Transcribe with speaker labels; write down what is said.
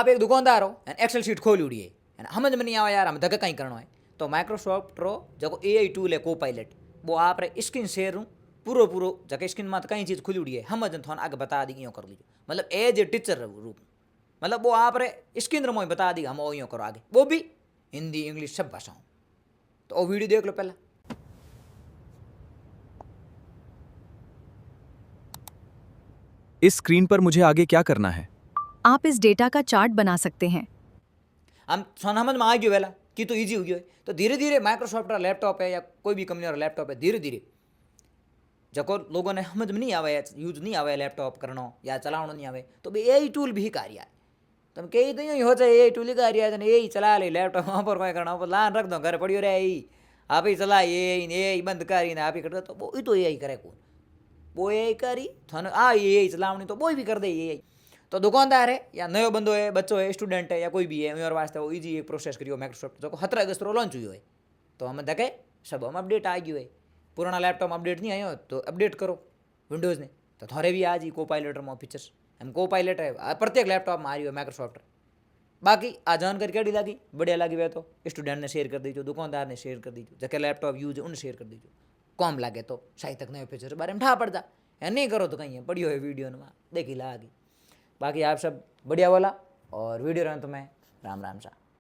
Speaker 1: आप एक दुकानदार हो एक्सेल शीट खोल उड़ी है समझ में नहीं आवा यार हम धक्का कहीं करना है तो माइक्रोसॉफ्ट रो जो एआई टूल है को पायलट वो आप स्क्रीन शेयर हूँ पूरो पूरो जगह स्क्रीन में कई चीज़ खुली उड़ी है समझ थोड़ा आगे बता दी यूँ कर लीजिए मतलब एज ए टीचर रूप मतलब वो आप स्क्रीन रो में बता दी हम यूँ करो आगे वो भी हिंदी इंग्लिश सब भाषाओं तो वो वीडियो देख लो पहला।
Speaker 2: इस स्क्रीन पर मुझे आगे क्या करना है?
Speaker 3: आप इस डेटा का चार्ट बना सकते हैं।
Speaker 1: हम समझ में आ गयो वेला कि तो ईजी हो गयो है तो धीरे धीरे माइक्रोसॉफ्ट लैपटॉप है या कोई भी कंपनी वाला लैपटॉप है धीरे धीरे जको लोगों ने समझ में नहीं आवे यूज नहीं आवे लैपटॉप करना या चलावनो नहीं आवे तो भाई एआई टूल भी कार्य है तुम कही तो यूँ हो जाए एआई टूल ही कार्य है यही चला ले लैपटॉप वहाँ पर कोई करना लान रख दो घर पड़ियो रे यही आप ही चला ये बंद करी आप ही कर दो तो वो ही तो एआई करे कौन वो एआई करी थाने यही चलावनी तो वो भी कर दे एआई तो दुकानदार है या नयो बंदो है बच्चो है स्टूडेंट है या कोई भी है उनके वास्ते वो ईजी एक प्रोसेस करियो माइक्रोसॉफ्ट जो 17 अगस्त रो लॉन्च हुई है तो हम देखे सब हम अपडेट आ गयो है पुराना लैपटॉप अपडेट नहीं आयो तो अपडेट करो विंडोज़ ने तो थोड़े भी आज ही को पायलट में फीचर्स हम को पायलट है प्रत्येक लैपटॉप में आ रही है माइक्रोसॉफ्ट। बाकी आ जानकारी कैडी लगी बढ़िया लगी वह तो स्टूडेंट ने शेयर कर दीजिए दुकानदार ने शेयर कर दीजिए जैसे लैपटॉप यूज है उन्हें शेयर कर दीजिए कम लगे तो शायद तक नए फीचर बारे में ठा पड़ जा या नहीं करो तो कहीं है बढ़िया है वीडियो में देखी ला आगे। बाकी आप सब बढ़िया बोला और वीडियो रहे तो मैं राम राम सा।